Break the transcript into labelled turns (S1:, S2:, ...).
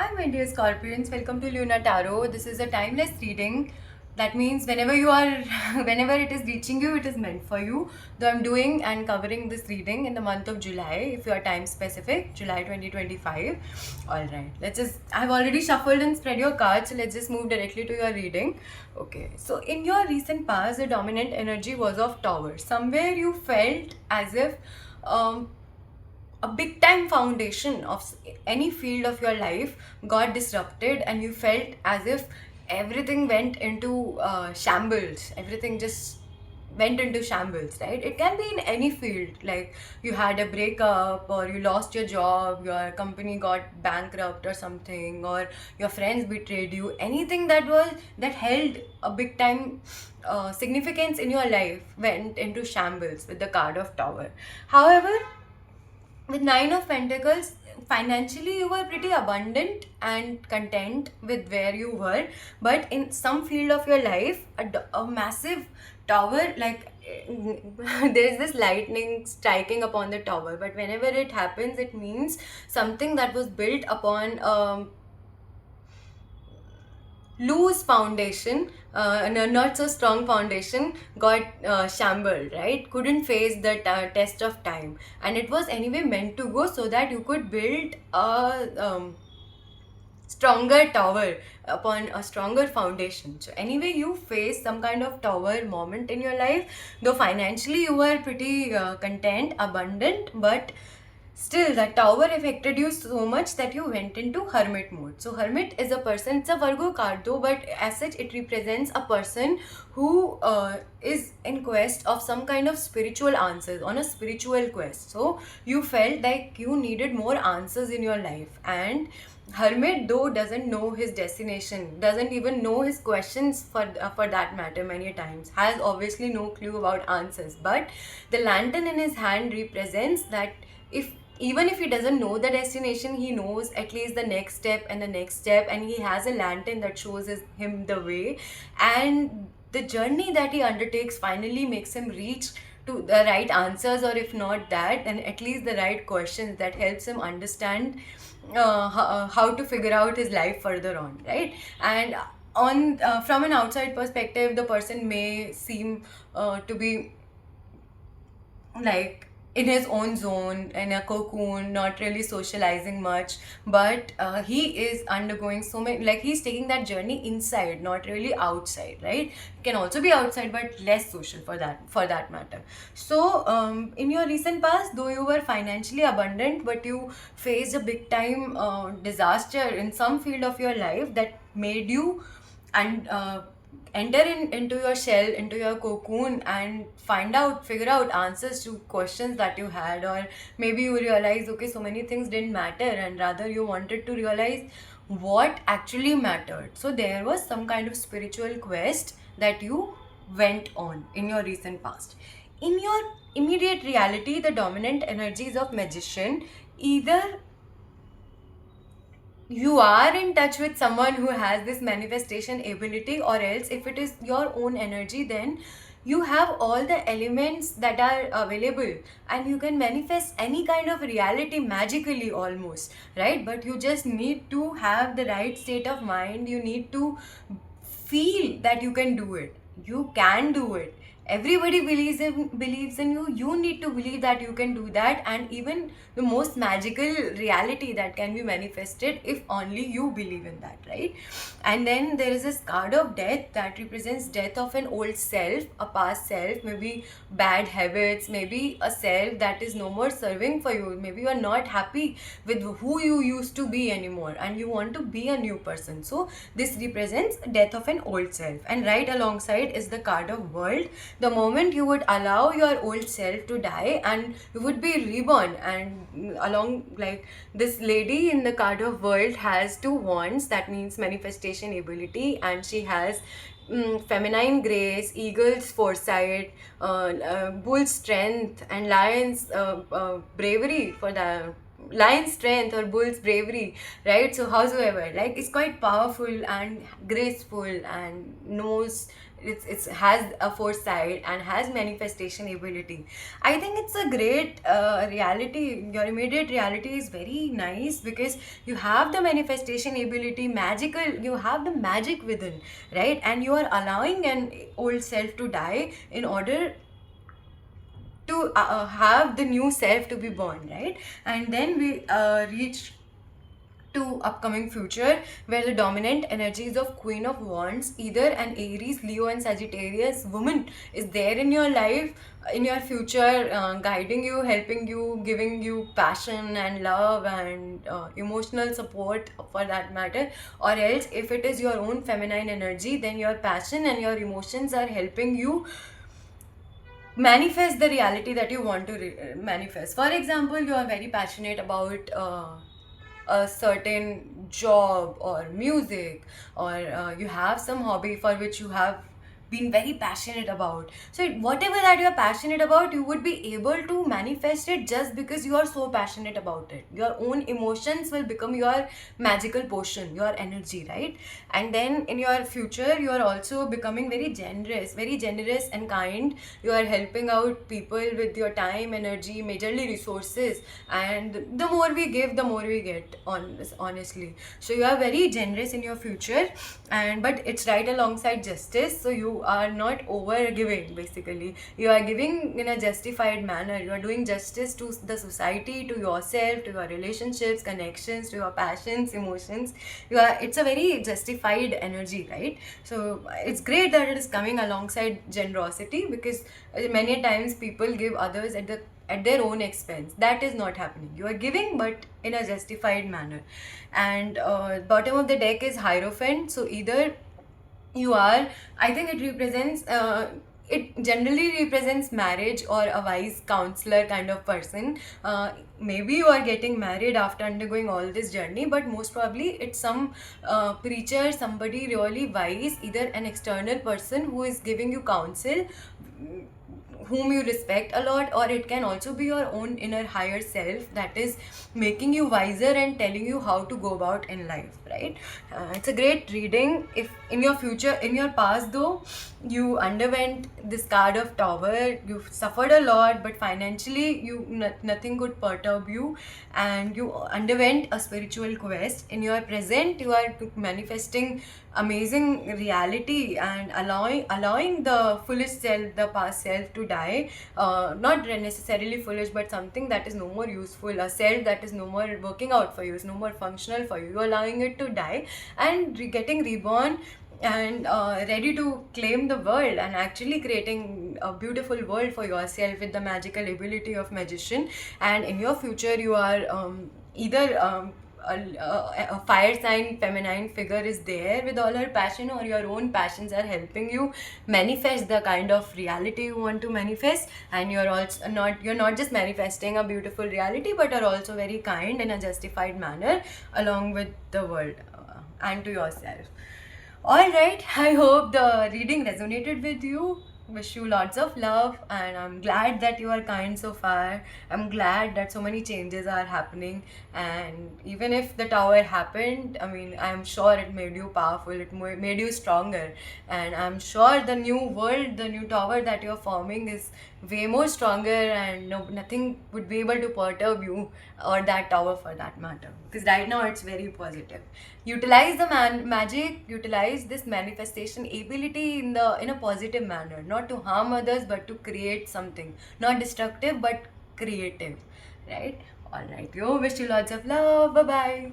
S1: Hi, my dear Scorpions. Welcome to Luna Tarot. This is a timeless reading. That means whenever you are, whenever it is reaching you, it is meant for you. Though I'm doing and covering this reading in the month of July, if you are time specific, July 2025. All right, I've already shuffled and spread your cards, so let's just move directly to your reading. Okay, so in your recent past, the dominant energy was of Tower. Somewhere you felt as if, um, a big time foundation of any field of your life got disrupted, and you felt as if everything went into shambles. Everything just went into shambles, right? It can be in any field, like you had a breakup, or you lost your job, your company got bankrupt or something, or your friends betrayed you. Anything that held a big time significance in your life went into shambles with the card of Tower. However, with Nine of Pentacles, financially you were pretty abundant and content with where you were, but in some field of your life, a massive tower, like there's this lightning striking upon the tower, but whenever it happens, it means something that was built upon loose foundation, and a not so strong foundation got shambled, right? Couldn't face the test of time, and it was anyway meant to go so that you could build a stronger tower upon a stronger foundation. So anyway, you face some kind of tower moment in your life, though financially you were pretty content, abundant, but still, that tower affected you so much that you went into hermit mode. So, hermit is a person, it's a Virgo card though, but as such, it represents a person who is in quest of some kind of spiritual answers, on a spiritual quest. So, you felt like you needed more answers in your life, and hermit though doesn't know his destination, doesn't even know his questions, for that matter, many times has obviously no clue about answers, but the lantern in his hand represents that if even if he doesn't know the destination, he knows at least the next step and the next step, and he has a lantern that shows him the way, and the journey that he undertakes finally makes him reach to the right answers, or if not that, then at least the right questions that helps him understand how to figure out his life further on, right? And on from an outside perspective, the person may seem to be like in his own zone, in a cocoon, not really socializing much, but he is undergoing so many, like he's taking that journey inside, not really outside, right? Can also be outside, but less social for that matter. So in your recent past, though you were financially abundant, but you faced a big time disaster in some field of your life that made you and enter into your shell, into your cocoon, and figure out answers to questions that you had, or maybe you realize, okay, so many things didn't matter, and rather you wanted to realize what actually mattered. So there was some kind of spiritual quest that you went on in your recent past. In your immediate reality, the dominant energies of magician, either you are in touch with someone who has this manifestation ability, or else if it is your own energy, then you have all the elements that are available, and you can manifest any kind of reality magically almost, right? But you just need to have the right state of mind. You need to feel that you can do it. You can do it. Everybody believes in you. You need to believe that you can do that, and even the most magical reality that can be manifested if only you believe in that, right? And then there is this card of death that represents death of an old self, a past self, maybe bad habits, maybe a self that is no more serving for you. Maybe you are not happy with who you used to be anymore, and you want to be a new person. So this represents death of an old self, and right alongside is the card of world. The moment you would allow your old self to die, and you would be reborn, and along, like, this lady in the card of world has two wands, that means manifestation ability, and she has feminine grace, eagle's foresight, bull strength, and lion's bravery, for the lion's strength or bull's bravery, right? So howsoever, like, it's quite powerful and graceful, and knows it's has a foresight and has manifestation ability. I think it's a great reality. Your immediate reality is very nice because you have the manifestation ability, magical, you have the magic within, right? And you are allowing an old self to die in order to have the new self to be born, right? And then we reach to upcoming future where the dominant energies of Queen of Wands, either an Aries, Leo and Sagittarius woman is there in your life, in your future, guiding you, helping you, giving you passion and love and emotional support for that matter. Or else if it is your own feminine energy, then your passion and your emotions are helping you manifest the reality that you want to manifest. For example, you are very passionate about a certain job or music, or you have some hobby for which you have been very passionate about. So whatever that you are passionate about, you would be able to manifest it just because you are so passionate about it. Your own emotions will become your magical potion, your energy, right? And then in your future, you are also becoming very generous and kind. You are helping out people with your time, energy, majorly resources, and the more we give, the more we get, honestly. So you are very generous in your future, and but it's right alongside justice. So you are not over giving, basically. You are giving in a justified manner. You are doing justice to the society, to yourself, to your relationships, connections, to your passions, emotions. You are, it's a very justified energy, right? So it's great that it is coming alongside generosity, because many times people give others at their own expense. That is not happening. You are giving, but in a justified manner. And bottom of the deck is Hierophant. So either you are, I think it represents it generally represents marriage or a wise counselor kind of person. Maybe you are getting married after undergoing all this journey, but most probably it's some preacher, somebody really wise, either an external person who is giving you counsel, whom you respect a lot, or it can also be your own inner higher self that is making you wiser and telling you how to go about in life, right? It's a great reading. If in your future, in your past though, you underwent this card of Tower, you suffered a lot, but financially nothing could perturb you, and you underwent a spiritual quest. In your present, you are manifesting amazing reality and allowing the foolish self, the past self, to die. Not necessarily foolish, but something that is no more useful, a self that is no more working out for you, is no more functional for you. You're allowing it to die and getting reborn, and ready to claim the world and actually creating a beautiful world for yourself with the magical ability of magician. And in your future, you are either a fire sign feminine figure is there with all her passion, or your own passions are helping you manifest the kind of reality you want to manifest. And you're not just manifesting a beautiful reality, but are also very kind in a justified manner along with the world, and to yourself. Alright, I hope the reading resonated with you. Wish you lots of love, and I'm glad that you are kind so far. I'm glad that so many changes are happening, and even if the tower happened, I mean, I'm sure it made you powerful, it made you stronger, and I'm sure the new world, the new tower that you're forming is way more stronger, and nothing would be able to perturb you or that tower for that matter, because right now it's very positive. Utilize the magic, utilize this manifestation ability in a positive manner, not to harm others but to create something, not destructive but creative, right? All right, yo, wish you lots of love. Bye bye.